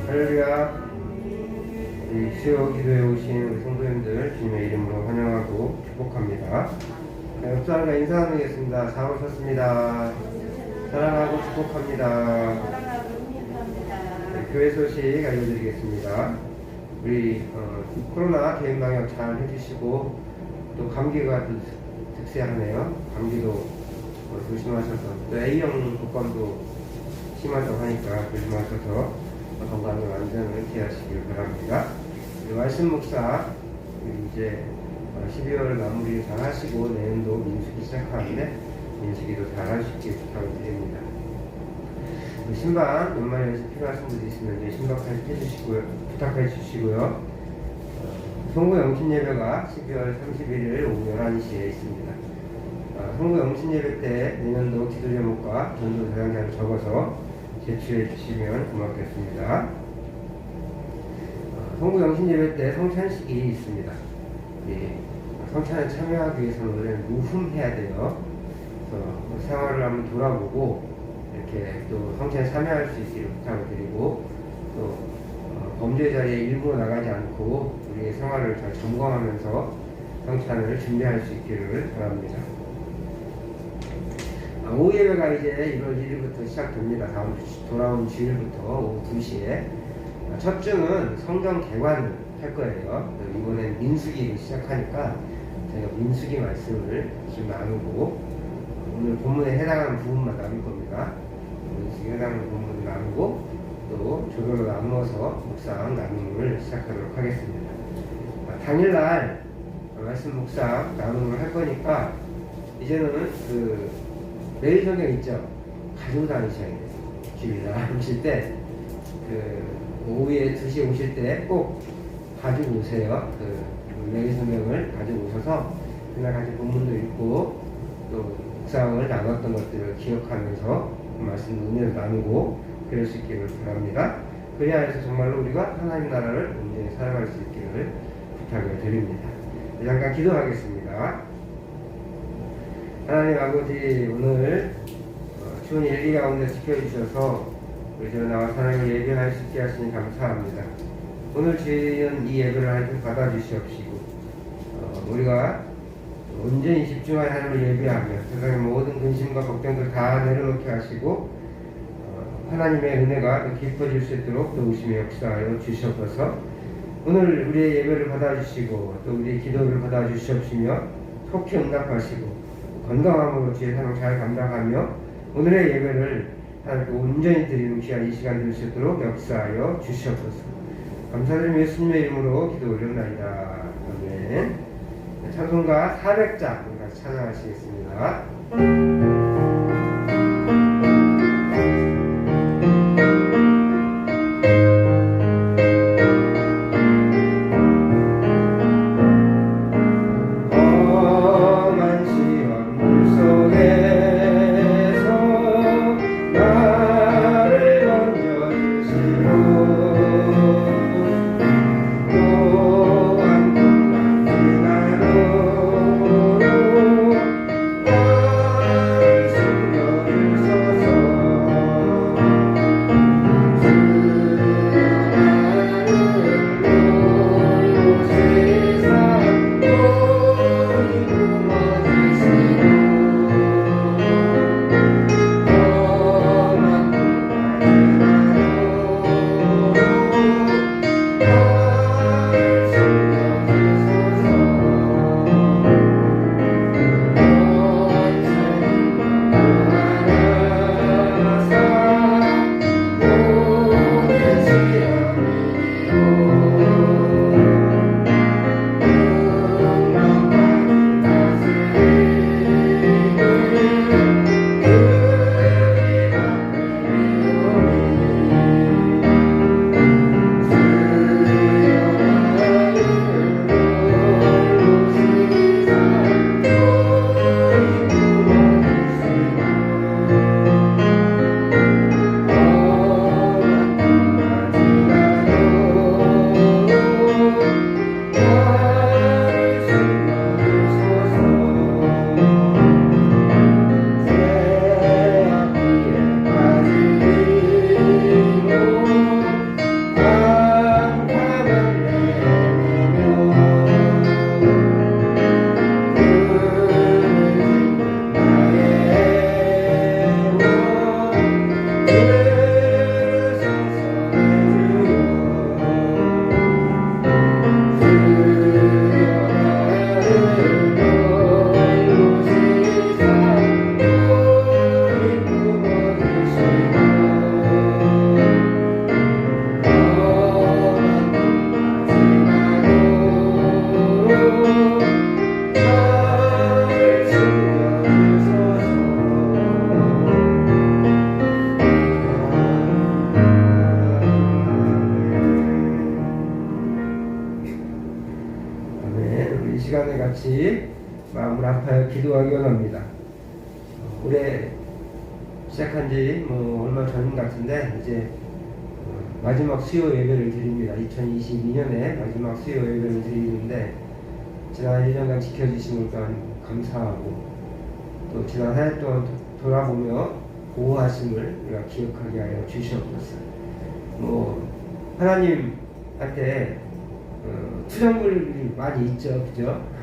할렐루야. 우리 수요 기도에 오신 우리 성도님들 주님의 이름으로 환영하고 축복합니다. 옆 사람과 인사 나누겠습니다. 사로 섰습니다. 사랑하고 축복합니다. 네, 교회 소식 알려드리겠습니다. 우리 코로나 개인 방역 잘 해주시고, 또 감기가 또 득세하네요. 감기도 조심하셔서, 또 A형 독감도 심하다고 하니까 조심하셔서 건강을 안전을 기하시길 바랍니다. 말씀 목사 이제 12월 마무리 잘 하시고 내년도 민수기 시작하는데 민수기도 잘 하시길 부탁드립니다. 신방 연말 연습 필요하신 분들 있으면 이제 신방까지 해주시고요, 부탁해 주시고요. 송구 영신 예배가 12월 31일 오후 11시에 있습니다. 송구 영신 예배 때 내년도 기도 제목과 전도 대상자를 적어서 제출해 주시면 고맙겠습니다. 송구 영신 예배 때 성찬식이 있습니다. 예, 성찬에 참여하기 위해서는 원래는 무흠해야 돼요. 그래서 생활을 한번 돌아보고 이렇게 또 성찬에 참여할 수 있기를 부탁을 드리고, 또 범죄 자리에 일부러 나가지 않고 우리의 생활을 잘 점검하면서 성찬을 준비할 수 있기를 바랍니다. 오후 예배가 이제 1월 1일부터 시작됩니다. 돌아온 주일부터 오후 2시에. 첫 주는 성경 개관을 할 거예요. 이번엔 민수기를 시작하니까 제가 민수기 말씀을 좀 나누고, 오늘 본문에 해당하는 부분만 나눌 겁니다. 민수기에 해당하는 부분을 나누고, 또 조별로 나누어서 묵상 나눔을 시작하도록 하겠습니다. 당일날 말씀 묵상 나눔을 할 거니까 이제는 매일 성경 있죠? 가지고 다니셔야 돼요. 주일날 오실 때, 오후에 2시에 오실 때 꼭 가지고 오세요. 매일 성경을 가지고 오셔서 그날 같이 본문도 읽고, 또 묵상을 나눴던 것들을 기억하면서 말씀 은혜를 나누고 그럴 수 있기를 바랍니다. 그래야 해서 정말로 우리가 하나님 나라를 온전히 살아갈 수 있기를 부탁을 드립니다. 잠깐 기도하겠습니다. 하나님 아버지, 오늘 추운 일기 가운데 지켜주셔서 우리 집에 나와 하나님을 예배할 수 있게 하시니 감사합니다. 오늘 주인 이 예배를 하나님 받아주시옵시고, 우리가 온전히 집중하여 하나님을 예배하며 세상의 모든 근심과 걱정들 다 내려놓게 하시고, 하나님의 은혜가 더 깊어질 수 있도록 도우시며 역사하여 주시옵소서. 오늘 우리의 예배를 받아주시고 또 우리의 기도를 받아주시옵시며 속히 응답하시고 건강함으로 주의 사명 잘 감당하며 오늘의 예배를 하나님께 온전히 드리는 귀한 이 시간 될 수 있도록 역사하여 주시옵소서. 감사드리며 예수님의 이름으로 기도 올렸나이다. 아멘. 찬송가 400장 같이 찬양하시겠습니다. 같이 마음을 아파요 기도하기 원합니다. 올해 시작한 지 얼마 전 같은데 이제 마지막 수요 예배를 드립니다. 2022년에 마지막 수요 예배를 드리는데 지난 1년간 지켜주신 것 감사하고 또 지난 한 해 동안 돌아보며 보호하심을 우리가 기억하게 하여 주시옵소서. 하나님한테 투정물이 많이 있죠, 그죠?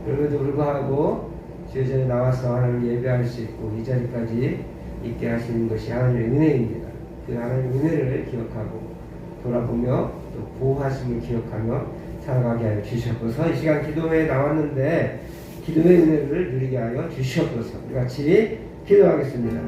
그럼에도 불구하고 주의 전에 나와서 하나님을 예배할 수 있고 이 자리까지 있게 하시는 것이 하나님의 은혜입니다. 그 하나님의 은혜를 기억하고 돌아보며 또 보호하심을 기억하며 살아가게 하여 주시옵소서. 이 시간 기도회에 나왔는데 기도의 은혜를 누리게 하여 주시옵소서. 우리 같이 기도하겠습니다.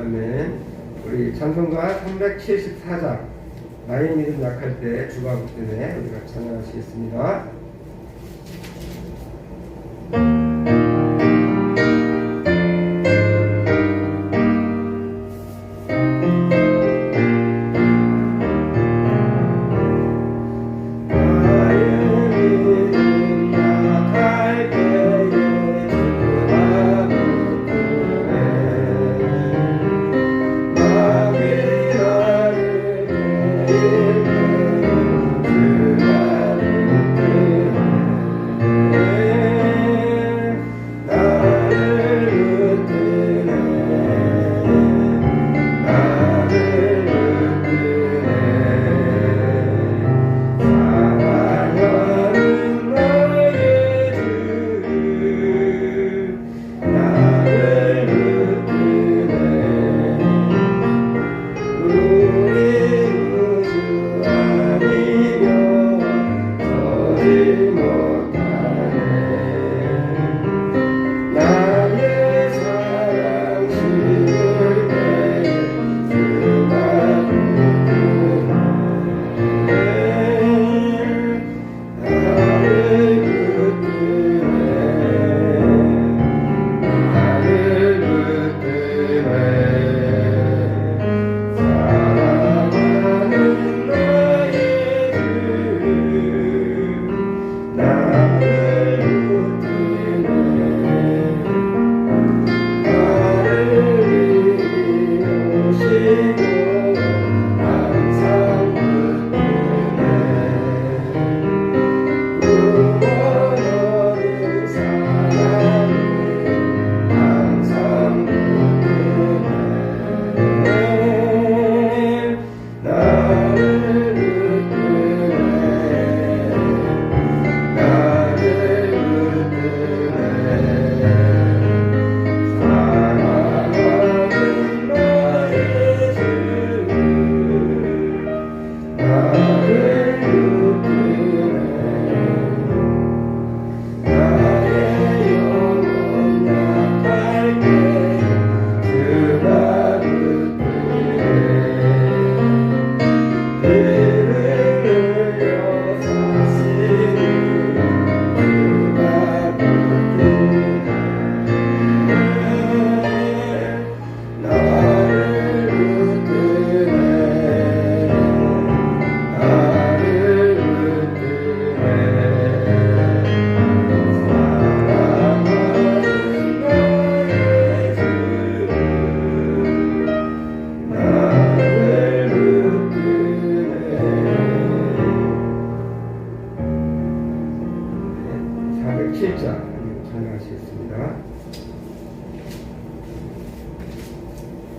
아멘. 우리 찬송가 374장 나의 믿음 약할 때 주가 없기 때문에 우리가 찬양하시겠습니다.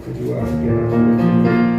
구주와 함께나 주옵소서.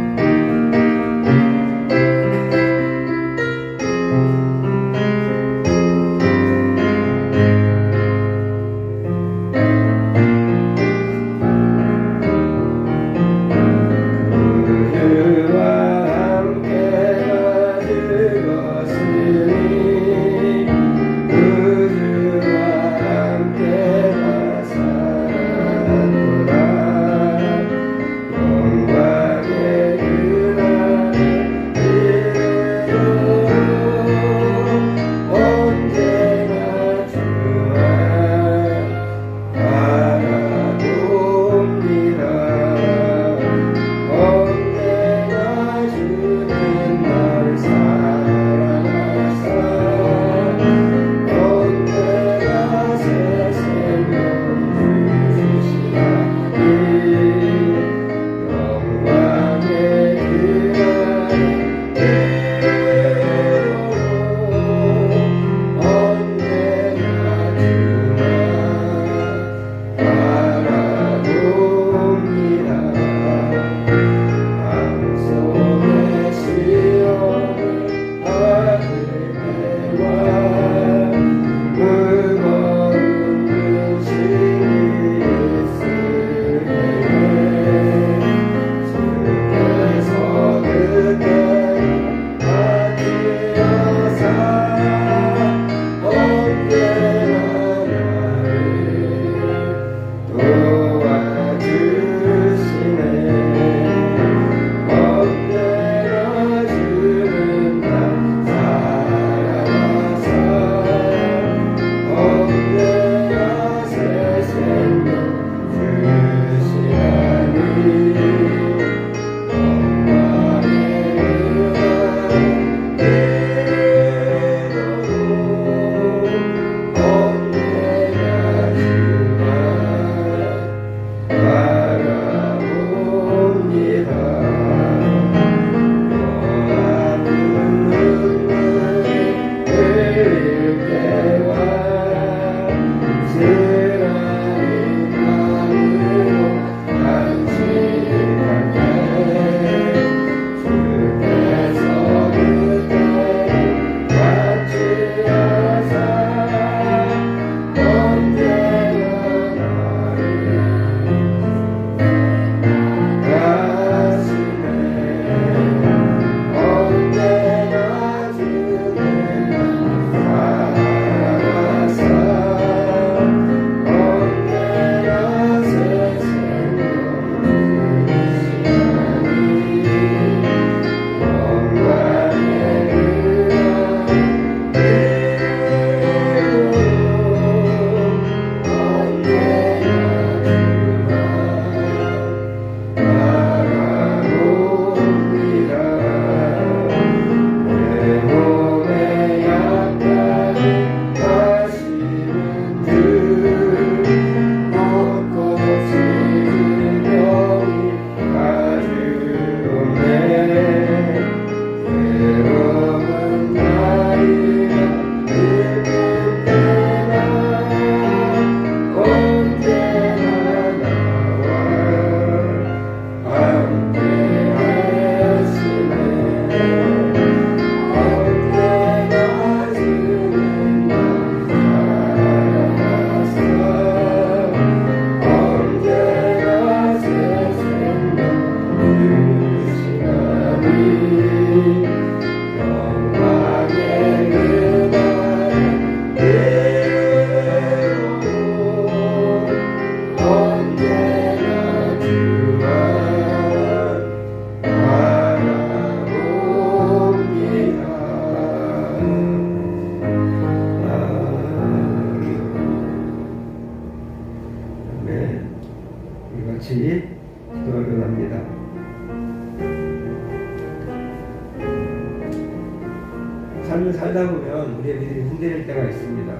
삶을 살다 보면 우리의 믿음이 흔들릴 때가 있습니다.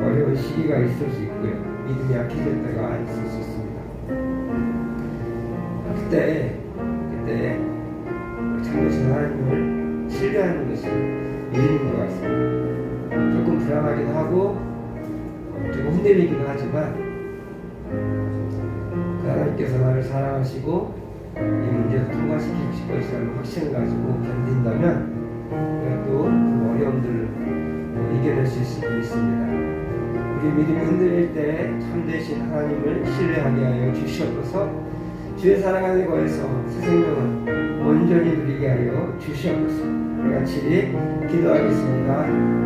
어려운 시기가 있을 수 있고요. 믿음이 약해질 때가 있을 수 있습니다. 그때 참으신 하나님을 신뢰하는 것이 믿음인 것 같습니다. 조금 불안하기도 하고 조금 흔들리기도 하지만 그 하나님께 하나님께서 나를 사랑하시고 이 문제를 통과시킬 것이라는 확신을 가지고 견딘다면 우리가 또 그 어려움들을 이겨낼 수 있을 수 있습니다. 우리 믿음이 흔들릴 때 참되신 하나님을 신뢰하게 하여 주시옵소서. 주의 사랑 안에 거해서 새 생명을 온전히 누리게 하여 주시옵소서. 우리 같이 기도하겠습니다.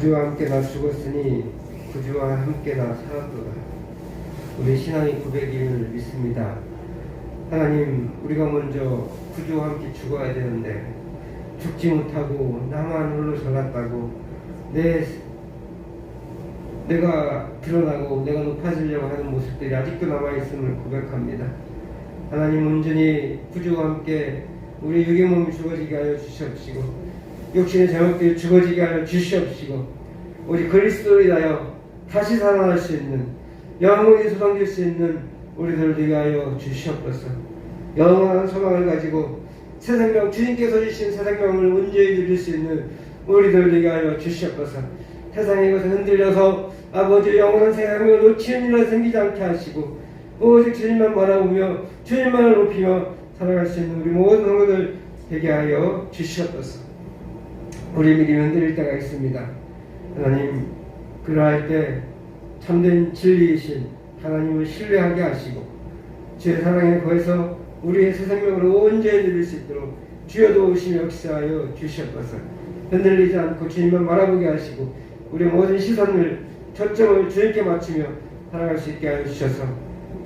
구주와 함께 나 죽었으니 구주와 함께 나 살았도다. 우리 신앙의 고백임을 믿습니다. 하나님, 우리가 먼저 구주와 함께 죽어야 되는데 죽지 못하고 나만 홀로 잘났다고 내가 드러나고 내가 높아지려고 하는 모습들이 아직도 남아있음을 고백합니다. 하나님, 온전히 구주와 함께 우리 육의 몸이 죽어지게 하여 주시옵시고 육신의 잘못들이 죽어지게 하여 주시옵시고 우리 그리스도를 인하여 다시 살아날 수 있는 영원히 소망될 수 있는 우리들을 위하여 주시옵소서. 영원한 소망을 가지고 새 생명, 주님께서 주신 새 생명을 온전히 누릴 수 있는 우리들을 위하여 주시옵소서. 세상의 것에 흔들려서 아버지 영원한 새 생명을 놓치는 일은 생기지 않게 하시고 오직 주님만 바라보며 주님만을 높이며 살아갈 수 있는 우리 모든 성도들 되게 하여 주시옵소서. 우리 믿음이 흔들릴 때가 있습니다. 하나님, 그러할 때 참된 진리이신 하나님을 신뢰하게 하시고 주의 사랑에 거해서 우리의 새 생명으로 온전히 누릴 수 있도록 주여 도우시며 역사하여 주시옵소서. 흔들리지 않고 주님만 바라보게 하시고 우리의 모든 시선을 초점을 주님께 맞추며 살아갈 수 있게 하여 주셔서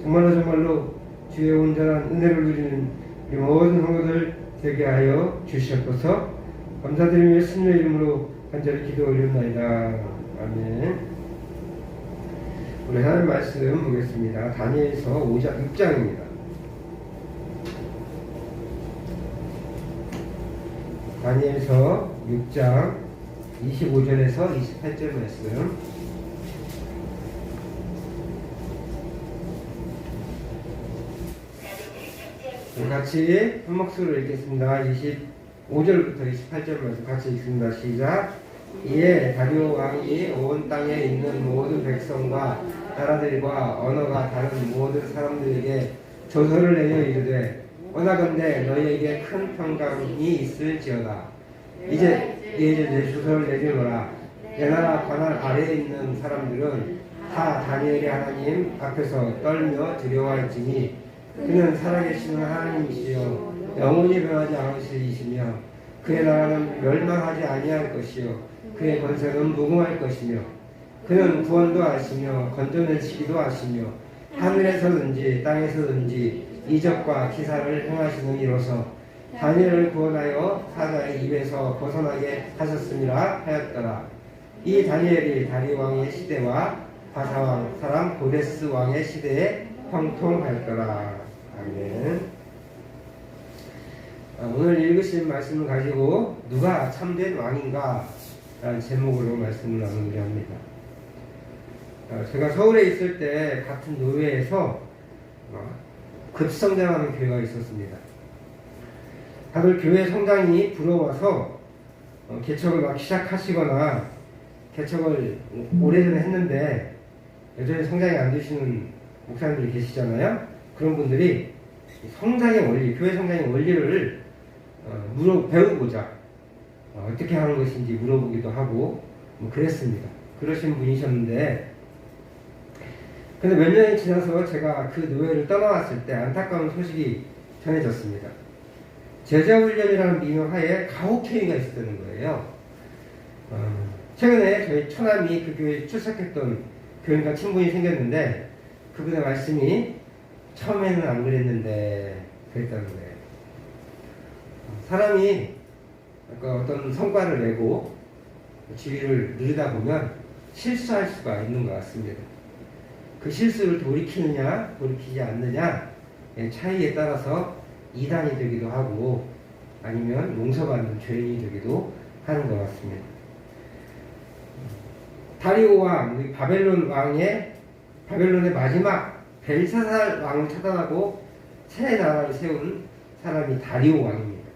정말로 주의 온전한 은혜를 누리는 우리 모든 성도들 되게 하여 주시옵소서. 감사드리며 예수님의 이름으로 간절히 기도 올리옵나이다. 아멘. 우리 하나님 말씀 보겠습니다. 다니엘서 6장입니다. 다니엘서 6장 25절에서 28절 말씀. 같이 한 목소리로 읽겠습니다. 25절부터 28절 말씀 같이 읽습니다. 시작. 이에 다리오 왕이 온 땅에 있는 모든 백성과 나라들과 언어가 다른 모든 사람들에게 조서를 내려 이르되 원하건대 너희에게 큰 평강이 있을지어다. 이제 내 조서를 내리노라. 내 나라 관할 아래에 있는 사람들은 다 다니엘이 하나님 앞에서 떨며 두려워할지니 그는 살아계시는 하나님이시요 영원히 변하지 않으시리시며 그의 나라는 멸망하지 아니할 것이요 그의 권세는 무궁할 것이며 그는 구원도 하시며 건져내시기도 하시며 하늘에서든지 땅에서든지 이적과 기사를 행하시는 이로서 다니엘을 구원하여 사자의 입에서 벗어나게 하셨음이라 하였더라. 이 다니엘이 다리 왕의 시대와 바사왕 사람 고레스 왕의 시대에 형통하였더라. 아멘. 오늘 읽으신 말씀을 가지고 누가 참된 왕인가 라는 제목으로 말씀을 나누려 합니다. 제가 서울에 있을 때 같은 노회에서 급성장하는 교회가 있었습니다. 다들 교회 성장이 부러워서 개척을 막 시작하시거나 개척을 오래전에 했는데 여전히 성장이 안 되시는 목사님들이 계시잖아요. 그런 분들이 성장의 원리, 교회 성장의 원리를 배우고자 어떻게 하는 것인지 물어보기도 하고 그랬습니다. 그러신 분이셨는데 근데 몇 년이 지나서 제가 그 노예를 떠나왔을 때 안타까운 소식이 전해졌습니다. 제자훈련이라는 민호하에 가혹행위가 있었다는 거예요. 최근에 저희 처남이 그 교회에 출석했던 교인과 친분이 생겼는데 그분의 말씀이 처음에는 안 그랬는데 그랬다는 거예요. 사람이 어떤 성과를 내고 지위를 누리다 보면 실수할 수가 있는 것 같습니다. 그 실수를 돌이키느냐 돌이키지 않느냐 차이에 따라서 이단이 되기도 하고 아니면 용서받는 죄인이 되기도 하는 것 같습니다. 다리오 왕, 바벨론의 마지막 벨사살 왕을 처단하고 새 나라를 세운 사람이 다리오 왕입니다.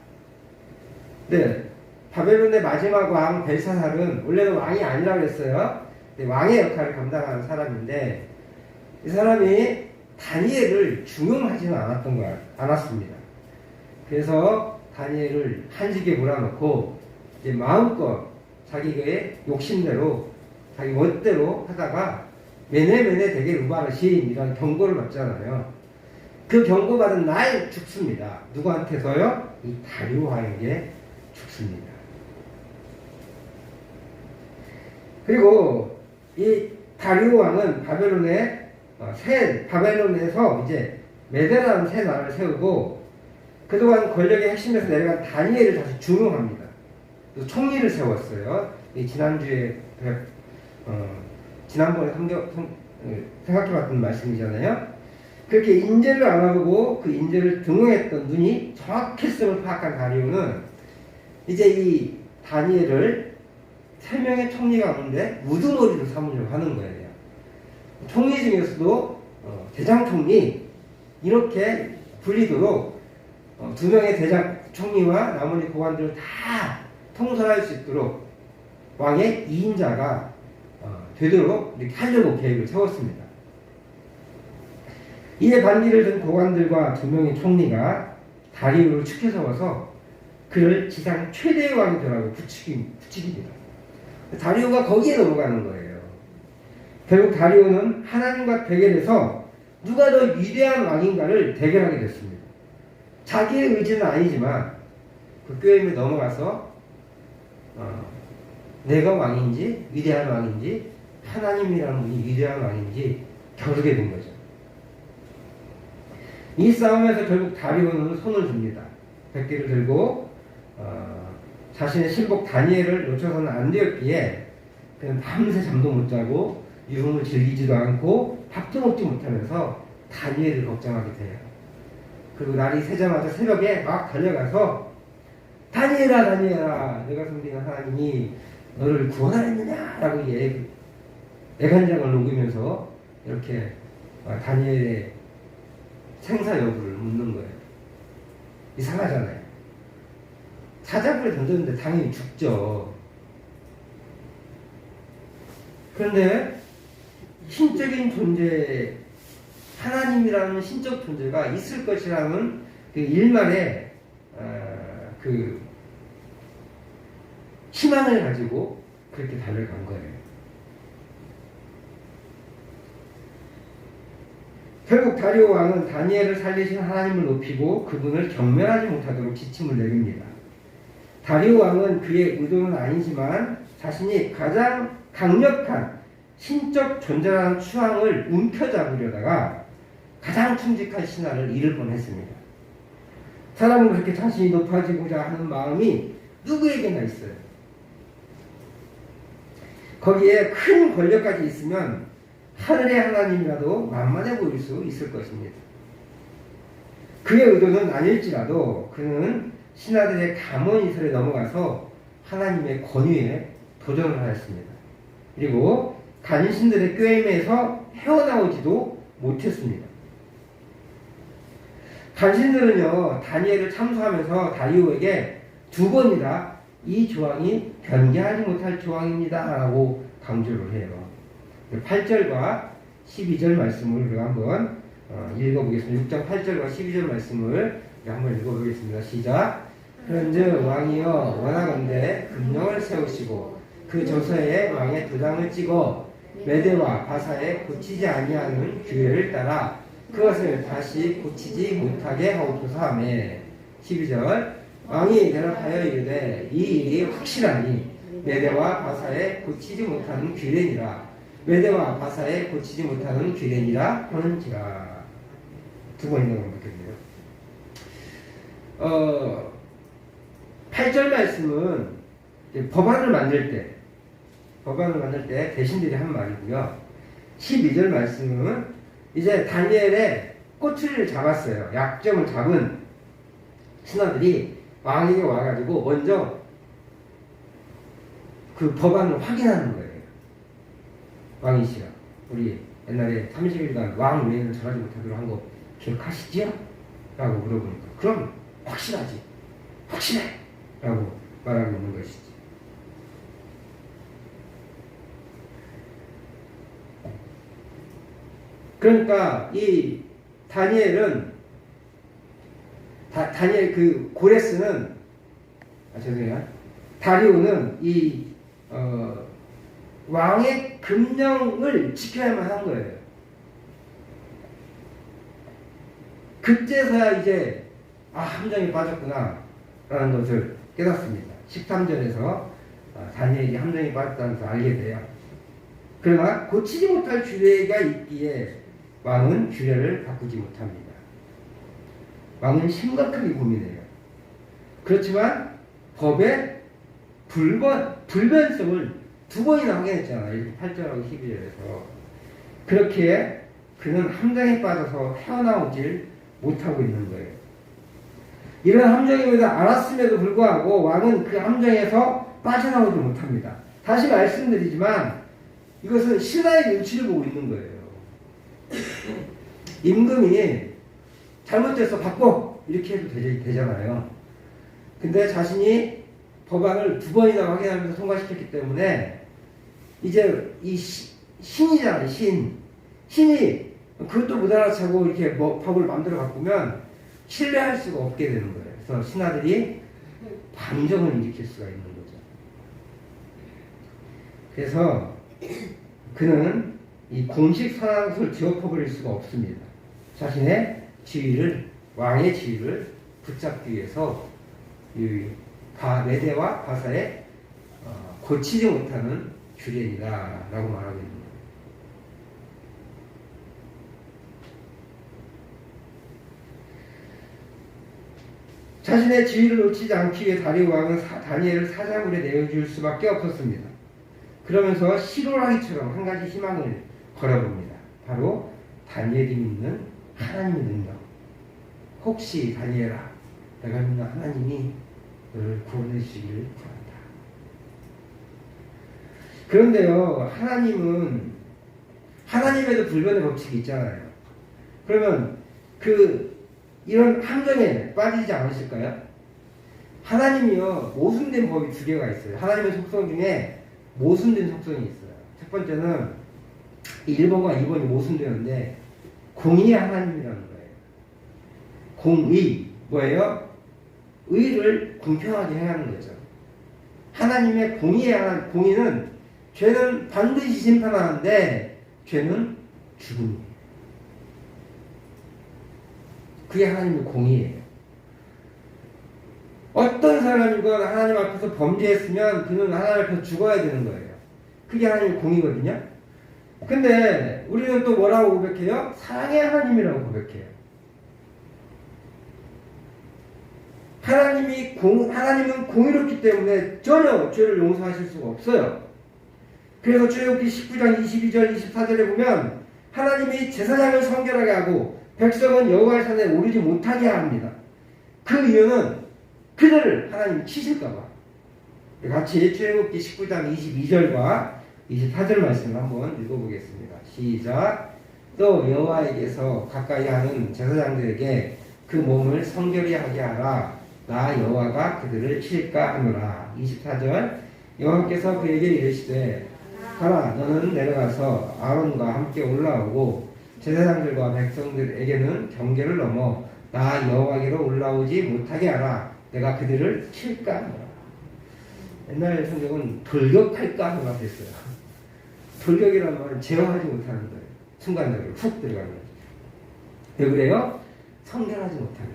네, 바벨론의 마지막 왕 벨사살은 원래는 왕이 아니라고 했어요. 왕의 역할을 감당하는 사람인데 이 사람이 다니엘을 중용하지는 않았습니다. 그래서 다니엘을 한식에 몰아넣고 이제 마음껏 자기의 욕심대로 자기 멋대로 하다가 메네메네 되게 루바르신 이런 경고를 받잖아요. 그 경고받은 날 죽습니다. 누구한테서요? 이 다리오 왕에게 죽습니다. 그리고 이 다리오 왕은 바벨론에서 이제 메데라는 새 나라를 세우고 그동안 권력의 핵심에서 내려간 다니엘을 다시 중용합니다. 또 총리를 세웠어요. 지난번에 생각해봤던 말씀이잖아요. 그렇게 인재를 알아보고 그 인재를 등용했던 눈이 정확했음을 파악한 다리오는 이제 이 다니엘을 3명의 총리가 오는데 우두머리로 삼으려고 하는 거예요. 총리 중에서도 대장 총리 이렇게 불리도록 2명의 대장 총리와 나머지 고관들을 다 통솔할 수 있도록 왕의 2인자가 되도록 이렇게 하려고 계획을 세웠습니다. 이에 반기를 든 고관들과 2명의 총리가 다리오를 축해 세워서 그를 지상 최대의 왕이 되라고 부추깁니다. 다리오가 거기에 넘어가는 거예요. 결국 다리오는 하나님과 대결해서 누가 더 위대한 왕인가를 대결하게 됐습니다. 자기의 의지는 아니지만 그 꾀임에 넘어가서 내가 왕인지 위대한 왕인지 하나님이라는 분이 위대한 왕인지 겨루게 된 거죠. 이 싸움에서 결국 다리오는 손을 듭니다. 백기를 들고 자신의 신복 다니엘을 놓쳐서는 안 되었기에 그냥 밤새 잠도 못 자고 유흥을 즐기지도 않고 밥도 먹지 못하면서 다니엘을 걱정하게 돼요. 그리고 날이 새자마자 새벽에 막 달려가서 다니엘아 내가 섬기는 하나님이 너를 구원하였느냐 라고 애간장을 녹이면서 이렇게 다니엘의 생사 여부를 묻는 거예요. 이상하잖아요. 사자굴에 던졌는데 당연히 죽죠. 그런데 신적인 존재, 하나님이라는 신적 존재가 있을 것이라는 그 일말의 그 희망을 가지고 그렇게 달려간 거예요. 결국 다리오 왕은 다니엘을 살리신 하나님을 높이고 그분을 경멸하지 못하도록 지침을 내립니다. 다리오 왕은 그의 의도는 아니지만 자신이 가장 강력한 신적 존재라는 추앙을 움켜잡으려다가 가장 충직한 신하를 잃을 뻔했습니다. 사람은 그렇게 자신이 높아지고자 하는 마음이 누구에게나 있어요. 거기에 큰 권력까지 있으면 하늘의 하나님이라도 만만해 보일 수 있을 것입니다. 그의 의도는 아닐지라도 그는 신하들의 감언이설에 넘어가서 하나님의 권위에 도전을 하였습니다. 그리고 간신들의 꾀임에서 헤어나오지도 못했습니다. 간신들은요, 다니엘을 참소하면서 다리오에게 2번이나 이 조항이 변개하지 못할 조항입니다 라고 강조를 해요. 8절과 12절 말씀을 우리가 한번 읽어보겠습니다. 6장 8절과 12절 말씀을 한번 읽어보겠습니다. 시작. 그런즉 왕이여 원하건대 금령을 세우시고 그 저서에 왕의 도장을 찍어 메대와 바사에 고치지 아니하는 규례를 따라 그것을 다시 고치지 못하게 하옵소서 하며 12절 왕이 대답하여 이르되 이 일이 확실하니 메대와 바사에 고치지 못하는 규례니라 메대와 바사에 고치지 못하는 규례니라 하는지라. 2번이나 반복했네요. 8절 말씀은 법안을 만들 때 대신들이 한 말이고요. 12절 말씀은 이제 다니엘의 꼬투리를 잡았어요. 약점을 잡은 신하들이 왕에게 와가지고 먼저 그 법안을 확인하는 거예요. 왕이시여, 우리 옛날에 30일간 왕 외에는 절하지 못하기로 한 거 기억하시지요? 라고 물어보니까 그럼 확실하지, 확실해! 라고 말하고 있는 것이지. 그러니까 이 다니엘 그 고레스는 죄송해요. 다리오는 이 왕의 금령을 지켜야만 한 거예요. 그때서야 이제 함정에 빠졌구나 라는 것을 깨닫습니다. 13절에서 다니엘이 함정에 빠졌다는 것을 알게 돼요. 그러나 고치지 못할 규례가 있기에 왕은 규례를 바꾸지 못합니다. 왕은 심각하게 고민해요. 그렇지만 법의 불변성을 2번이나 확인했잖아요. 8절하고 12절에서. 그렇게 그는 함정에 빠져서 헤어나오질 못하고 있는 거예요. 이런 함정임을 알았음에도 불구하고 왕은 그 함정에서 빠져나오지 못합니다. 다시 말씀드리지만 이것은 신하의 눈치를 보고 있는 거예요. 임금이 잘못돼서 바꿔 이렇게 해도 되잖아요. 근데 자신이 법안을 2번이나 확인하면서 통과시켰기 때문에 이제 이 신이잖아요. 신이 그것도 못 알아차고 이렇게 법을 마음대로 바꾸면 신뢰할 수가 없게 되는 거예요. 그래서 신하들이 반정을 일으킬 수가 있는 거죠. 그래서 그는 이 공식 선언을 지어퍼버릴 수가 없습니다. 자신의 지위를, 왕의 지위를 붙잡기 위해서 이 메대와 바사에 고치지 못하는 규례이다 라고 말하고 있는 거예요. 자신의 지위를 놓치지 않기 위해 다리오 왕은 다니엘을 사자굴에 내어줄 수밖에 없었습니다. 그러면서 실오라기처럼 한 가지 희망을 걸어봅니다. 바로 다니엘이 믿는 하나님의 능력. 혹시 다니엘아, 내가 믿는 하나님이 너를 구원해 주시기를 구한다. 그런데요, 하나님에도 불변의 법칙이 있잖아요. 그러면 이런 함정에 빠지지 않으실까요? 하나님이요, 모순된 법이 2개가 있어요. 하나님의 속성 중에 모순된 속성이 있어요. 첫 번째는 1번과 2번이 모순되는데 공의의 하나님이라는 거예요. 공의 뭐예요? 의를 공평하게 해야 하는 거죠. 하나님의 공의는 죄는 반드시 심판하는데 죄는 죽음이에요. 그게 하나님의 공의예요. 어떤 사람이건 하나님 앞에서 범죄했으면 그는 하나님 앞에서 죽어야 되는 거예요. 그게 하나님의 공의거든요. 근데 우리는 또 뭐라고 고백해요? 사랑의 하나님이라고 고백해요. 하나님은 공의롭기 때문에 전혀 죄를 용서하실 수가 없어요. 그래서 출애굽기 19장 22절 24절에 보면 하나님이 제사장을 성결하게 하고 백성은 여호와의 산에 오르지 못하게 합니다. 그 이유는 그들을 하나님이 치실까 봐. 같이 출애굽기 19장 22절과 24절 말씀을 한번 읽어보겠습니다. 시작. 또 여호와에게서 가까이 하는 제사장들에게 그 몸을 성결히 하게 하라. 나 여호와가 그들을 칠까 하노라. 24절. 여호와께서 그에게 이르시되 가라, 너는 내려가서 아론과 함께 올라오고 제사장들과 백성들에게는 경계를 넘어 나 여호와께로 올라오지 못하게 하라. 내가 그들을 칠까 하노라. 옛날 성경은 돌격할까 하노라 됐어요. 돌격이라는 말은 제어하지 못하는 거예요. 순간적으로 훅 들어가는 거죠. 왜 그래요? 성결하지 못하면.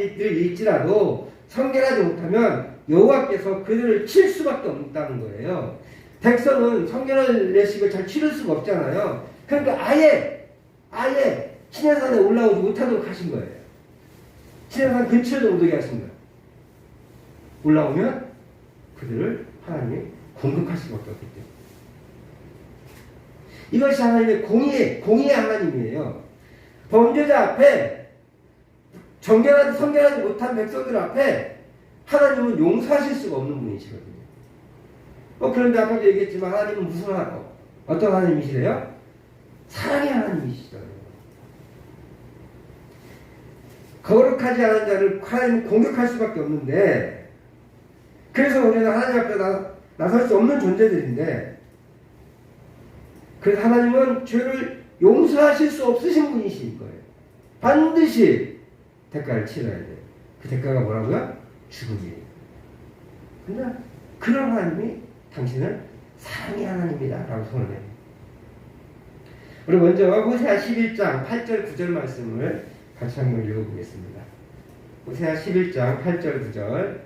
대제사장일지라도 성결하지 못하면 여호와께서 그들을 칠 수밖에 없다는 거예요. 백성은 성결한 예식을 잘 치를 수가 없잖아요. 그러니까 아예 시내산에 올라오지 못하도록 하신 거예요. 시내산 근처에도 못 오게 하신 거예요. 올라오면 그들을 하나님이 공격할 수밖에 없기 때문에. 이것이 하나님의 공의의 하나님이에요. 범죄자 앞에 성결하지 못한 백성들 앞에 하나님은 용서하실 수가 없는 분이시거든요. 그런데 아까도 얘기했지만 하나님은 어떤 하나님이시래요? 사랑의 하나님이시잖아요. 거룩하지 않은 자를 하나님은 공격할 수밖에 없는데, 그래서 우리는 하나님 앞에 나설 수 없는 존재들인데, 그래서 하나님은 죄를 용서하실 수 없으신 분이신 거예요. 반드시 대가를 치러야 돼요. 그 대가가 뭐라고요? 죽음이에요. 근데 그런 하나님이 당신은 사랑의 하나님이다 라고 선언해요. 우리 먼저 호세아 11장 8절 9절 말씀을 같이 한번 읽어보겠습니다. 호세아 11장 8절 9절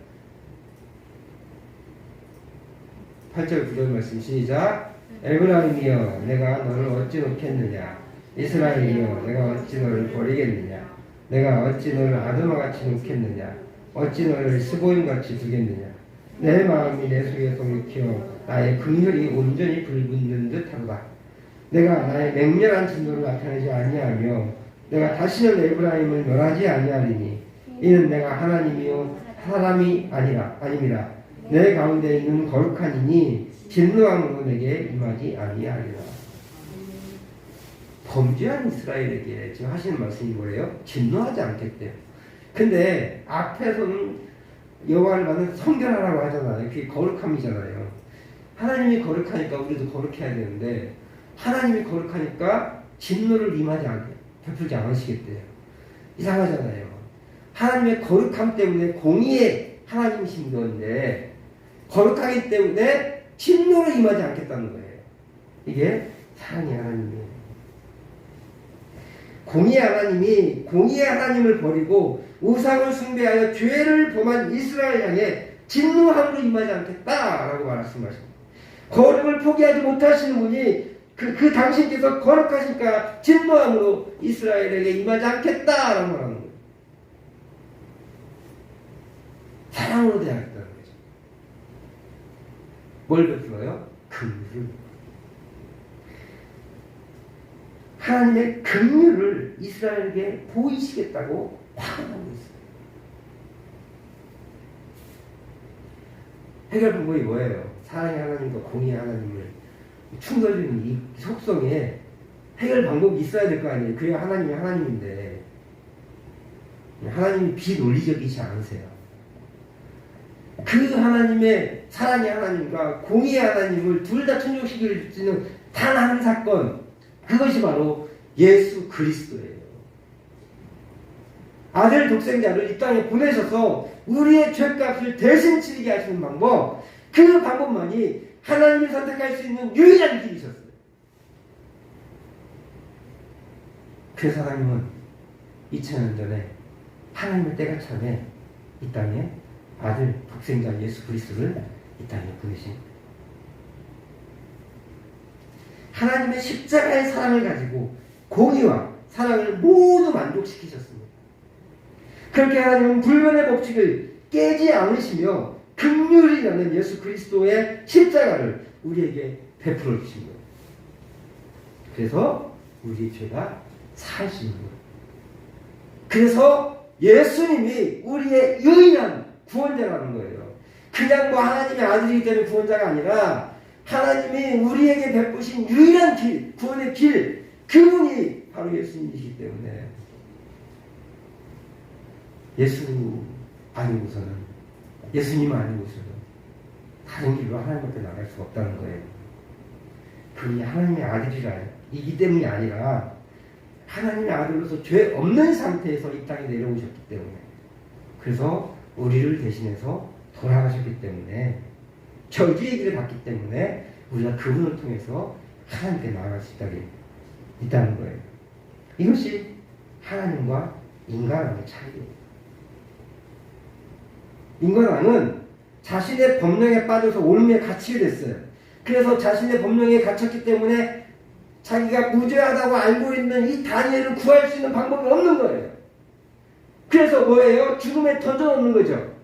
8절 9절 말씀 시작. 에브라임이여 내가 너를 어찌 놓겠느냐. 이스라엘이여 내가 어찌 너를 버리겠느냐. 내가 어찌 너를 아드마같이 놓겠느냐. 어찌 너를 스보임같이 두겠느냐. 내 마음이 내 속에 돌이켜 나의 긍휼이 온전히 불붙는 듯하다. 내가 나의 맹렬한 진노를 나타내지 아니하며 내가 다시는 에브라임을 멸하지 아니하리니 이는 내가 하나님이요 사람이 아님이라. 내 가운데 있는 거룩한 이니 진노함으로 내게 임하지 아니하리라. 범죄한 이스라엘에게 지금 하시는 말씀이 뭐예요? 진노하지 않겠대요. 근데 앞에서는 여호와를 나는 성결하라고 하잖아요. 그게 거룩함이잖아요. 하나님이 거룩하니까 우리도 거룩해야 되는데 하나님이 거룩하니까 진노를 베풀지 않으시겠대요. 이상하잖아요. 하나님의 거룩함 때문에 공의의 하나님이신 건데 거룩하기 때문에 진노를 임하지 않겠다는 거예요. 이게 사랑의 하나님이에요. 공의의 하나님을 버리고 우상을 숭배하여 죄를 범한 이스라엘 향해 진노함으로 임하지 않겠다라고 말씀하십니다. 거룩을 포기하지 못하시는 분이 그 당신께서 거룩하시니까 진노함으로 이스라엘에게 임하지 않겠다라고 말하는 거예요. 사랑으로 대하겠다는 거죠. 뭘 베풀어요? 긍휼을. 하나님의 긍휼을 이스라엘에게 보이시겠다고 확언하고 있어요. 해결 방법이 뭐예요? 사랑의 하나님과 공의의 하나님을 충돌되는 이 속성에 해결 방법이 있어야 될 거 아니에요. 그래야 하나님이 하나님인데 하나님이 비논리적이지 않으세요. 그 하나님의 사랑의 하나님과 공의의 하나님을 둘 다 충족시킬 수 있는 단 한 사건, 그것이 바로 예수 그리스도예요. 아들 독생자를 이 땅에 보내셔서 우리의 죄값을 대신 치르게 하시는 방법, 그 방법만이 하나님이 선택할 수 있는 유일한 길이셨어요. 그래서 하나님은 2000년 전에 하나님의 때가 참에 이 땅에 아들 독생자 예수 그리스도를 이 땅에 보내신 하나님의 십자가의 사랑을 가지고 공의와 사랑을 모두 만족시키셨습니다. 그렇게 하나님은 불변의 법칙을 깨지 않으시며 긍휼이라는 예수 그리스도의 십자가를 우리에게 베풀어 주신 거예요. 그래서 우리의 죄가 살 수 있는 거예요. 그래서 예수님이 우리의 유일한 구원자라는 거예요. 그냥 뭐 하나님의 아들이기 때문에 구원자가 아니라 하나님이 우리에게 베푸신 유일한 길, 구원의 길, 그분이 바로 예수님이시기 때문에 예수 아니고서는, 예수님 아니고서는 다른 길로 하나님 앞에 나갈 수가 없다는 거예요. 그분이 하나님의 아들이기 때문이 아니라 하나님의 아들로서 죄 없는 상태에서 이 땅에 내려오셨기 때문에, 그래서 우리를 대신해서 돌아가셨기 때문에, 저주의 길을 받기 때문에 우리가 그분을 통해서 하나님께 나아갈 수 있다는 거예요. 이것이 하나님과 인간의 차이예요. 인간왕은 자신의 법령에 빠져서 옳음에 갇히게 됐어요. 그래서 자신의 법령에 갇혔기 때문에 자기가 무죄하다고 알고 있는 이 다니엘을 구할 수 있는 방법이 없는 거예요. 그래서 뭐예요? 죽음에 던져놓는 거죠.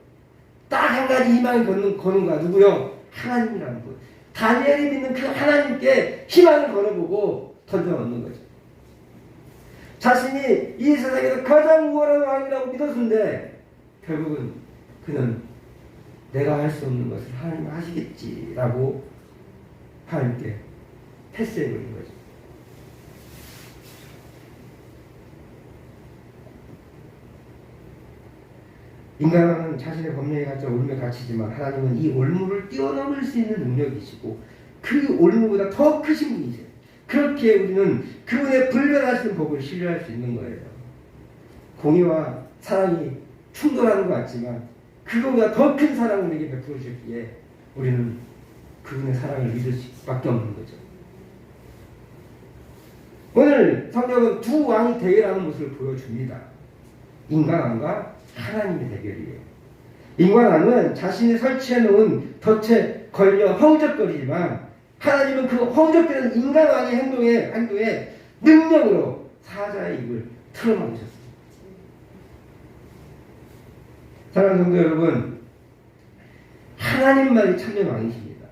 딱 한 가지 희망을 거는 거야. 누구요? 하나님이라는 분. 다니엘이 믿는 그 하나님께 희망을 걸어보고 던져놓는 거죠. 자신이 이 세상에서 가장 우월한 왕이라고 믿었는데 결국은 그는 내가 할 수 없는 것을 하나님 하시겠지라고 하나님께 패스해버린 거죠. 인간은 자신의 법령에 갇혀 옳음에 갇히지만 하나님은 이 올무를 뛰어넘을 수 있는 능력이시고 그 올무보다 더 크신 분이세요. 그렇게 우리는 그분의 불변하신 법을 신뢰할 수 있는 거예요. 공의와 사랑이 충돌하는 것 같지만 그거보다 더 큰 사랑을 우리에게 베풀어 주셨기에 우리는 그분의 사랑을 믿을 수밖에 없는 거죠. 오늘 성경은 두 왕이 대결하는 모습을 보여줍니다. 인간왕과 하나님의 대결이에요. 인간왕은 자신이 설치해 놓은 덫에 걸려 허우적거리지만 하나님은 그 허우적거리는 인간왕의 행동에 능력으로 사자의 입을 틀어막으셨습니다. 사랑하는 성도 여러분, 하나님만이 참된 왕이십니다.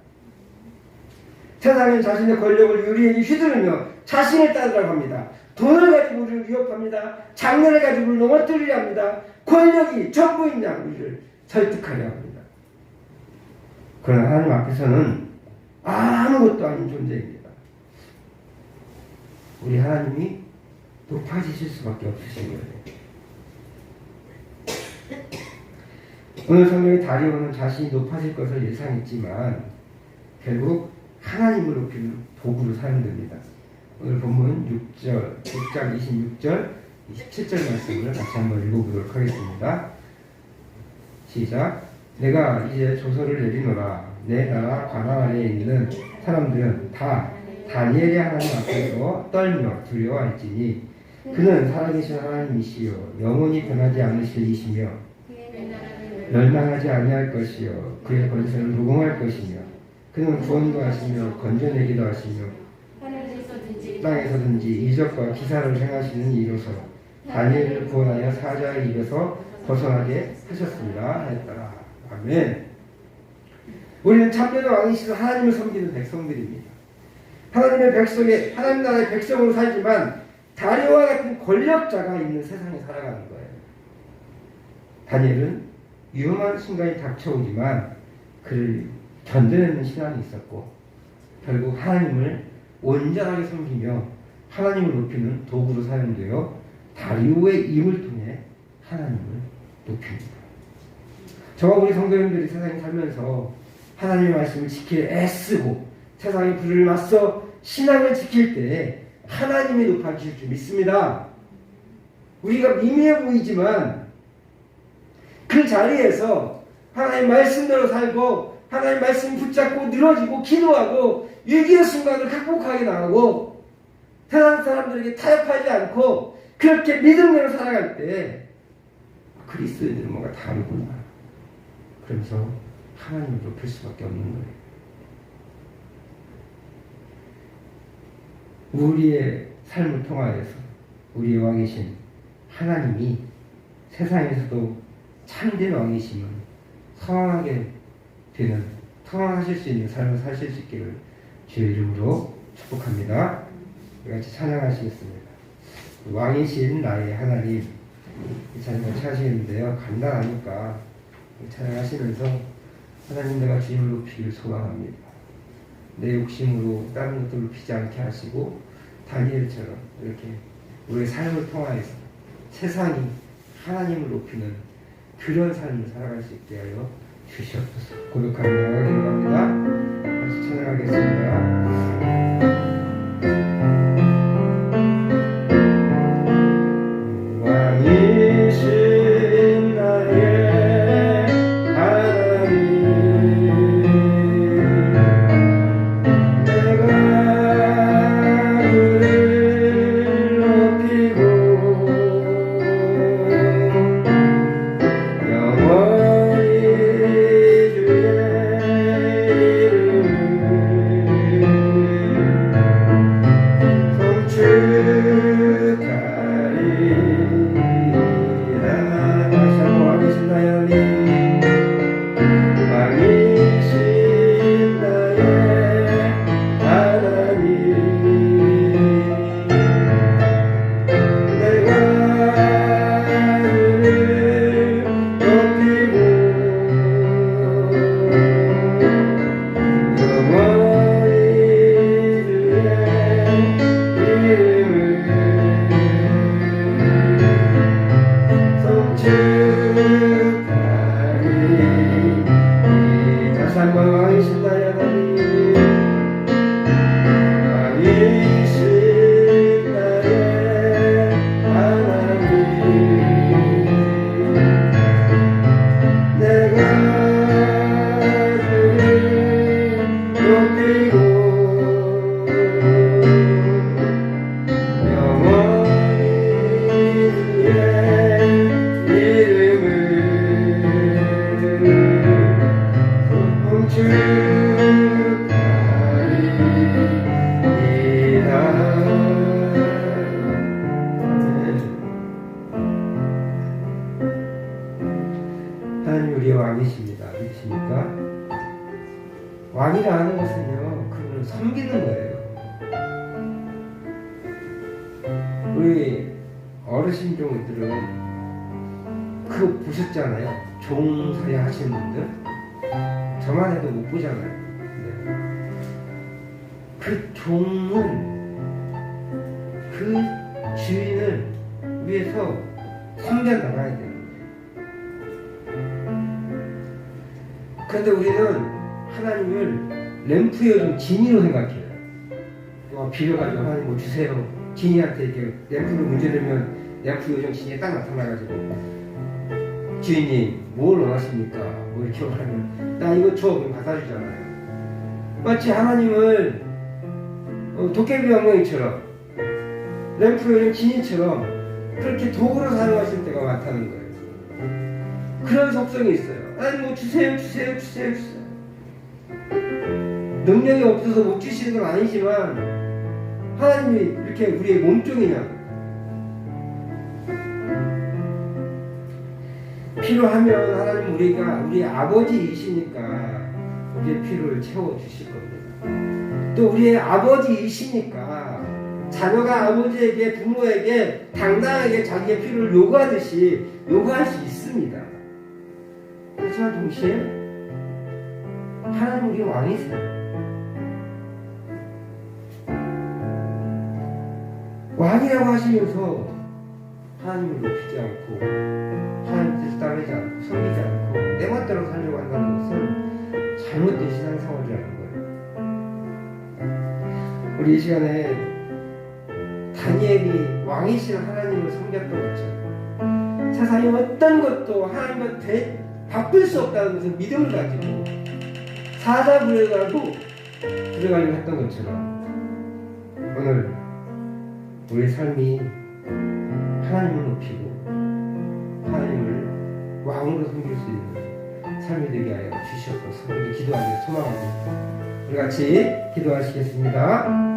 세상은 자신의 권력을 유리에게 휘두르며 자신을 따르라고 합니다. 돈을 가지고 우리를 위협합니다. 장래를 가지고 우리를 넘어뜨리려 합니다. 권력이 전부인 양 우리를 설득하려 합니다. 그러나 하나님 앞에서는 아무것도 아닌 존재입니다. 우리 하나님이 높아지실 수밖에 없으신 거예요. 오늘 성경의 다리오는 자신이 높아질 것을 예상했지만 결국 하나님을 높이는 도구로 사용됩니다. 오늘 본문 6장 26절, 27절 말씀을 같이 한번 읽어보도록 하겠습니다. 시작. 내가 이제 조서를 내리노라. 내 나라 관할 아래에 있는 사람들은 다 다니엘의 하나님 앞에서 떨며 두려워할지니 그는 살아계신 하나님이시요 영원히 변하지 않으실 이시며 멸망하지 아니할 것이요 그의 권세를 무궁할 것이며 그는 구원도 하시며 건져내기도 하시며 땅에서든지 이적과 기사를 행하시는 이로서 다니엘을 구원하여 사자의 입에서 벗어나게 하셨습니다 했더라. 아멘. 우리는 참된 왕이시신 하나님을 섬기는 백성들입니다. 하나님 나라의 백성으로 살지만 다리오와 같은 권력자가 있는 세상에 살아가는 거예요. 다니엘은 위험한 순간이 닥쳐오지만 그를 견뎌내는 신앙이 있었고 결국 하나님을 온전하게 섬기며 하나님을 높이는 도구로 사용되어 다리오의 힘을 통해 하나님을 높입니다. 저와 우리 성도님들이 세상에 살면서 하나님의 말씀을 지키려 애쓰고 세상의 불을 맞서 신앙을 지킬 때 하나님이 높아지실 줄 믿습니다. 우리가 미미해 보이지만 그 자리에서 하나님의 말씀대로 살고 하나님의 말씀 붙잡고 늘어지고 기도하고 위기의 순간을 극복하게 나가고 세상 사람들에게 타협하지 않고 그렇게 믿음대로 살아갈 때 그리스도인들은 뭔가 다르구나. 그러면서 하나님을 높일 수밖에 없는 거예요. 우리의 삶을 통하여서 우리의 왕이신 하나님이 세상에서도 참된 왕이심을 선언하게 되는, 선언하실 수 있는 삶을 사실 수 있기를 주의 이름으로 축복합니다. 우리 같이 찬양하시겠습니다. 왕이신 나의 하나님, 이 찬양 같이 하시는데요. 간단하니까 찬양하시면서 하나님 내가 주님을 높이기를 소망합니다. 내 욕심으로 다른 것들을 높이지 않게 하시고 다니엘처럼 이렇게 우리의 삶을 통하여서 세상이 하나님을 높이는 그런 삶을 살아갈 수 있게 하여 주시옵소서. 고백하며 기도합니다. 다시 찬양하겠습니다. 왕이신 나의 하나님, 내가 그를 높이고 영원히 주의 이름을 송축하리라. 다시 한번 왕이신 나의 하나님, 왕이신 나의 하나님, 내가 그를 높이고 영원히 주의 이름을 송축하리. 다시 한번 왕이신 나의 하나님, 왕이신 나의 하나님, 내가 그를 높이고 영원히 주의 이름을 송축하리이다. 하나님 우리의 왕이십니다. 믿으십니까? 왕이라 하는 것은요, 그분을 섬기는 거예요. 우리 어르신 종들은 그거 보셨잖아요. 종살이 하시는 분들. 저만 해도 못 보잖아요. 네. 그 종은 그 주인을 위해서 섬겨 나가야 돼요. 그런데 우리는 하나님을 램프의 요정 지니로 생각해요. 빌려가지고 하나님 뭐 주세요. 지니한테 이렇게 램프를 문제되면 램프 요정 지니에 딱 나타나가지고 주인님 뭘 원하십니까? 뭐 이렇게 말하면 나 이거 줘. 그럼 갖다 주잖아요. 마치 하나님을 도깨비 왕명이처럼 램프 요정 지니처럼 그렇게 도구로 사용하실 때가 많다는 거예요. 그런 속성이 있어요. 하나님 뭐 주세요. 능력이 없어서 못 주시는 건 아니지만 하나님이 이렇게 우리의 몸종이면 필요하면 하나님 우리의 아버지이시니까 우리의 필요를 채워주실 겁니다. 또 우리의 아버지이시니까 자녀가 아버지에게 부모에게 당당하게 자기의 필요를 요구하듯이 요구할 수 있습니다. 그렇지만 동시에 하나님 우리의 왕이세요. 왕이라고 하시면서 하나님을 높이지 않고 하나님 뜻을 따르지 않고 섬기지 않고 내 멋대로 생각대로 살려고 한다는 것은 잘못된 신앙생활이라는 거예요. 우리 이 시간에 다니엘이 왕이신 하나님을 섬겼던 것처럼 세상에 어떤 것도 하나님과 바꿀 수 없다는 것을 믿음을 가지고 사자부려가고 들어가려고 했던 것처럼 오늘 우리 삶이 하나님을 높이고 하나님을 왕으로 섬길 수 있는 삶이 되게 하여 주시옵소서. 그렇게 기도하며 소망합니다. 우리 같이 기도하시겠습니다.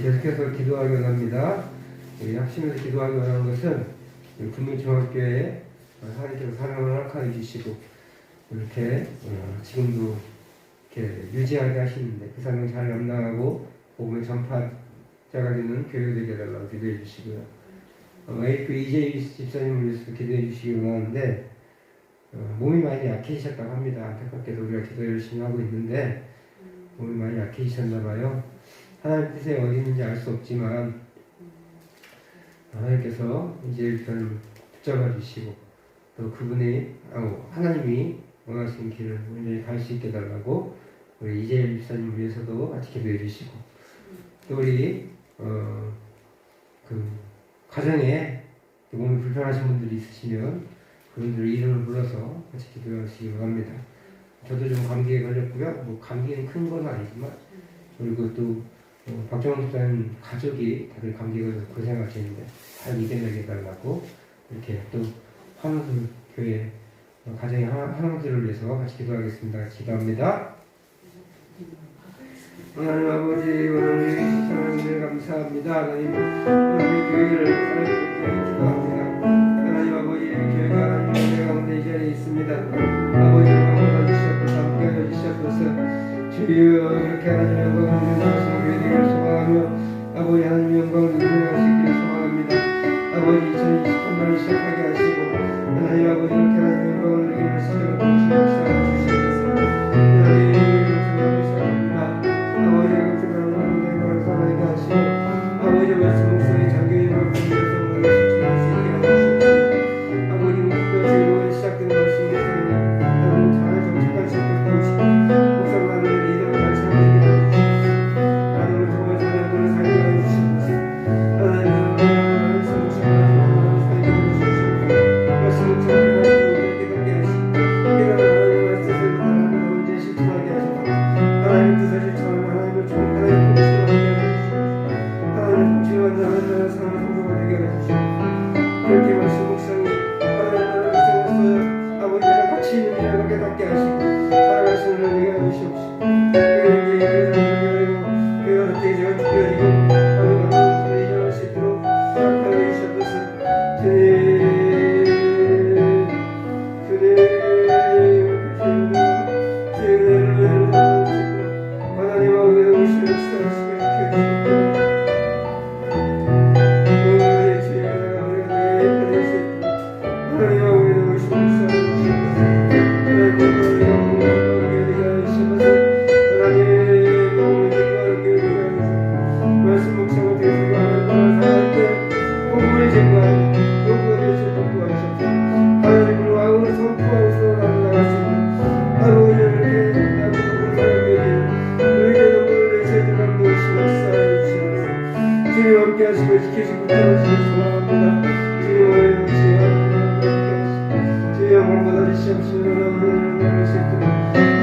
계속해서 기도하기 원합니다. 우리 합심해서 기도하기 원하는 것은 금융중학교에 하나님께서 사랑을 허락하여 주시고 이렇게 지금도 이렇게 유지하게 하시는데 그 사랑을 잘 감당하고 복음의 전파자가 되는 교회가 되게 해달라고 기도해 주시고요. AF 이재희 집사님을 위해서 기도해 주시기 원하는데 몸이 많이 약해지셨다고 합니다. 안타깝게도 우리가 기도 열심히 하고 있는데 몸이 많이 약해지셨나 봐요. 하나님 뜻에 어디 있는지 알 수 없지만 하나님께서 이재희 집사님을 붙잡아 주시고 또 그분이 하나님이 원하시는 길을 온전히 갈 수 있게 해달라고 우리 이재희 집사님을 위해서도 같이 기도해 주시고 또 우리 그 가정에 몸이 불편하신 분들이 있으시면 그분들 이름을 불러서 같이 기도하시기 바랍니다. 저도 좀 감기에 걸렸고요. 뭐 감기는 큰 건 아니지만 그리고 또 박정원 집사님 가족이 다들 감기에 걸려서 고생하시는데 잘 이겨내게 해달라고 이렇게 또 한우들 교회 가정의 한우들을 위해서 같이 기도하겠습니다. 기도합니다. 하나님 아버지 오늘 시청하는 감사합니다. 하나님 오늘 교회를 하나님께 기도합니다. 하나님 아버지 교회가 하나님 은혜 가운데 이 자리에 있습니다. 아버지 마음을 주시옵소서 함께 하여 주시옵소서 주여 그렇게 하나님 영광을 누리면서 교회를 소망하며 아버지 하나님 영광을 누리하시기를 소망합니다. 아버지 2023년을 시작하게 하시고 하나님 아버지 이렇게 하나님 영광을 누리는 시간을 주시옵소서 주시옵소서 하나님 아버지 같은 하나님의 사랑하게 하시고 아버지 말씀 목소리 장교인으로 부르셔서 오늘 실천할 수 있게 하시옵소서 아버지 목표의 이루어 시작된 말씀 목소리 하나님 잘 정착할 수 있게 해주시고 목사님 하나님의 리더를 잘 살게 해주시고 하나님을 통해 하나님을 살게 해주시옵소서 하나님 말씀 묵상하시고 살게 해주시옵소서 말씀 묵상하시고 깨닫게 하시고 깨닫는 하나님의 뜻을 하나님의 언제 실천하게 하소서 하나님의 뜻을 실천하며 하나님의 하나님의 통치를 하게 하시옵소서 하나님의 통치를 하는 사람의 성도가 되게 해주시옵소서 그렇게 말씀 묵상이 하나님의 생활에서 아버지랑 같이 있는 일을 깨닫게 하시고 살아가시는 일을 되게 해주시옵소서 교회가 대제가 죽여지고 하나님 같은 것을 이전할 수 있도록 하여 주시옵소서 하나님 아버지 오시는 시간을 지켜주시옵소서 주님 함께 하시고 지키시고 도와주시기 소망합니다. 주님의 영광 하나님 주의 영광 받아주시옵시고 하나님 영광을 싣도록 하나님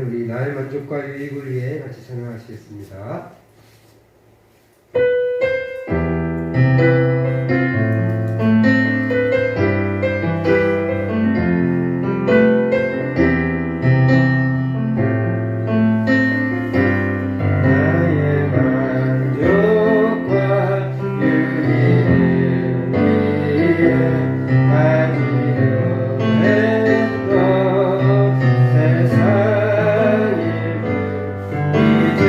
우리 나의 만족과 유익을 위해 같이 찬양하시겠습니다. 세상이 이제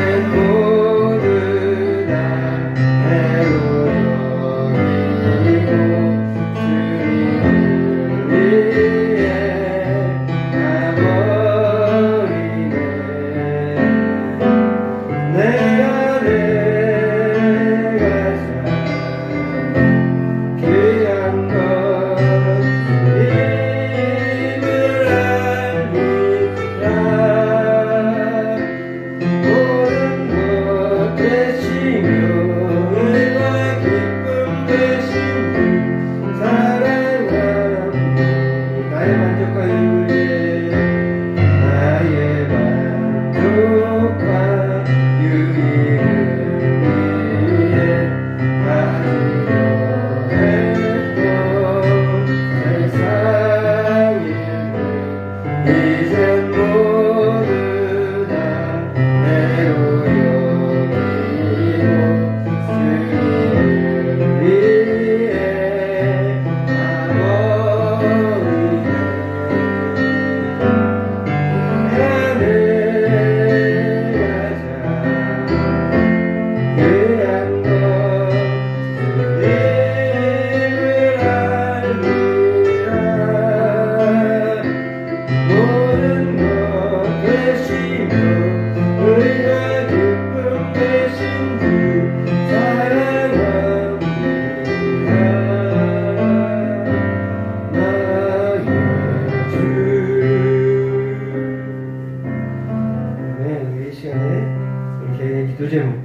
주제목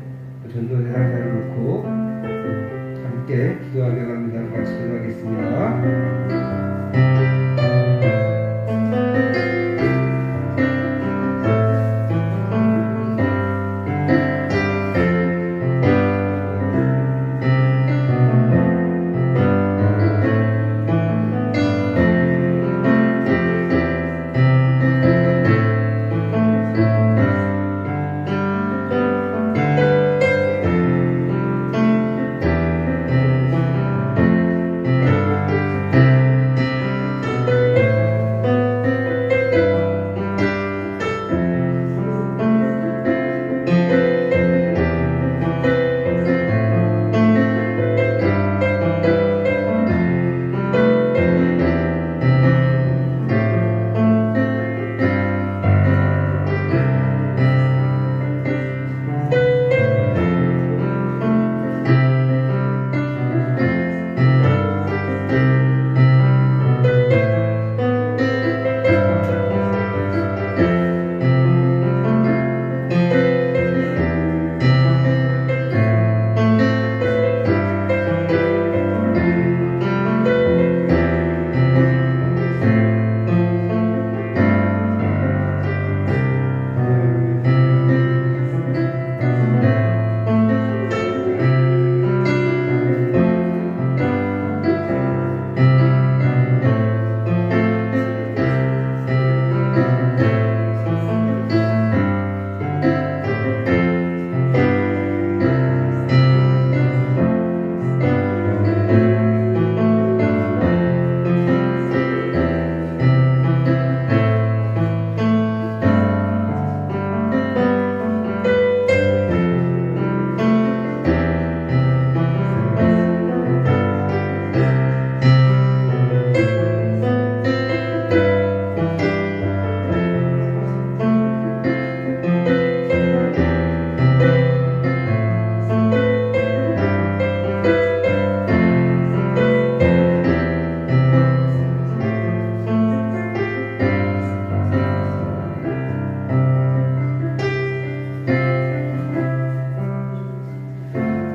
전도 대상자를 놓고 함께 기도하며 갑니다. 같이 기도하겠습니다.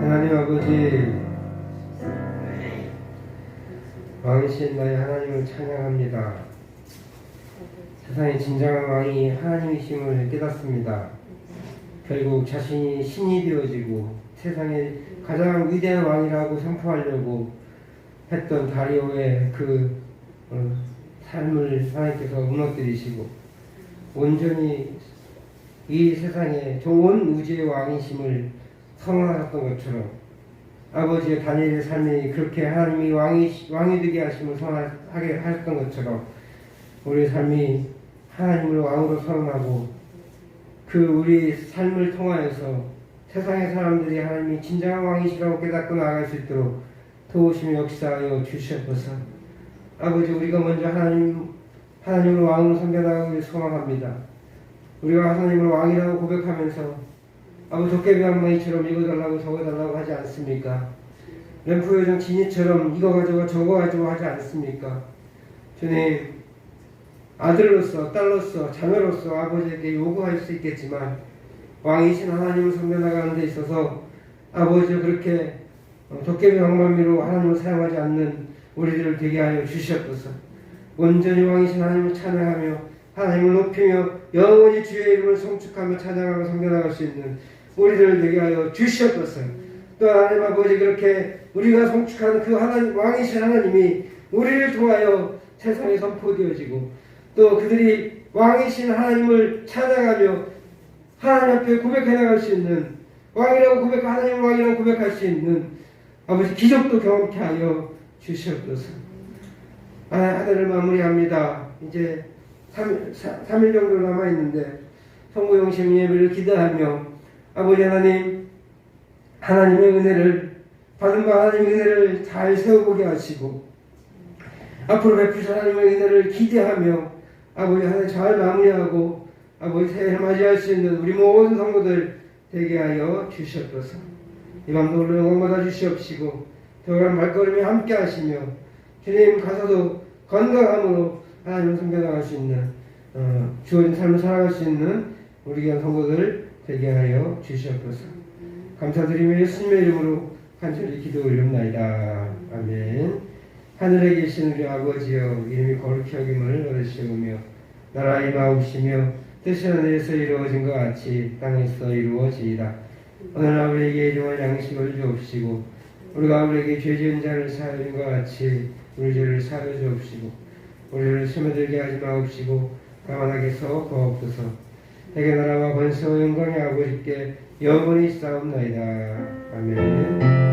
하나님 아버지, 왕이신 나의 하나님을 찬양합니다. 세상의 진정한 왕이 하나님이심을 깨닫습니다. 결국 자신이 신이 되어지고 세상의 가장 위대한 왕이라고 선포하려고 했던 다리오의 그 삶을 하나님께서 무너뜨리시고 온전히 이 세상의 온 우주의 왕이심을 선언하셨던 것처럼 아버지의 다니엘의 삶이 그렇게 하나님이 왕이 되게 하심을 선언하게 하셨던 것처럼 우리의 삶이 하나님을 왕으로 선언하고 그 우리 삶을 통하여서 세상의 사람들이 하나님이 진정한 왕이시라고 깨닫고 나아갈 수 있도록 도우시며 역사하여 주시옵소서. 아버지, 우리가 먼저 하나님을 왕으로 섬겨나가기를 소망합니다. 우리가 하나님을 왕이라고 고백하면서 아버지 도깨비 한마디처럼 읽어달라고 적어달라고 하지 않습니까? 램프 요정 진이처럼 이거 가지고 저거 가지고 하지 않습니까? 주님, 아들로서 딸로서 자녀로서 아버지에게 요구할 수 있겠지만 왕이신 하나님을 섬겨나가는 데 있어서 아버지가 그렇게 도깨비 방망이로 하나님을 사용하지 않는 우리들을 되게 하여 주시옵소서. 온전히 왕이신 하나님을 찬양하며 하나님을 높이며 영원히 주의 이름을 송축하며 찬양하며 섬겨나갈 수 있는 우리들을 되게 하여 주시옵소서. 또 하나님 아버지, 그렇게 우리가 송축하는 그 하나님, 왕이신 하나님이 우리를 통하여 세상에 선포되어지고 또 그들이 왕이신 하나님을 찬양하며 하나님 앞에 고백해 나갈 수 있는 하나님 왕이라고 고백할 수 있는 아버지 기적도 경험케 하여 주시옵소서. 하늘을 마무리합니다. 이제 3일 정도 남아있는데 성구영심 예배를 기도하며 아버지 하나님, 하나님의 은혜를 받은 바 하나님의 은혜를 잘 세워보게 하시고 앞으로 베푸실 하나님의 은혜를 기대하며 아버지 하나님 잘 마무리하고 아버지 새해를 맞이할 수 있는 우리 모든 성도들 되게 하여 주시옵소서. 이 밤도 오늘 영광 받아 주시옵시고 들어간 말걸음에 함께 하시며 주님 가서도 건강함으로 하나님을 섬겨나갈 수 있는 주어진 삶을 살아갈 수 있는 우리 귀한 성도들 되게 하여 주시옵소서. 감사드리며 예수님의 이름으로 간절히 기도 올립나이다. 아멘. 하늘에 계신 우리 아버지여, 이름이 거룩히 여김을 얻으시오며 나라 임하옵시며 뜻이 하늘에서 이루어진 것 같이 땅에서 이루어지이다. 오늘 우리에게 일용할 양식을 주옵시고 우리가 우리에게 죄 지은 자를 사하는 것 같이 우리 죄를 사하여 주옵시고 우리를 시험에 들게 하지 마옵시고 다만 악에서 구하옵소서. 대개 나라와 권세와 영광의 아버지께 영원히 싸움나이다. 아멘.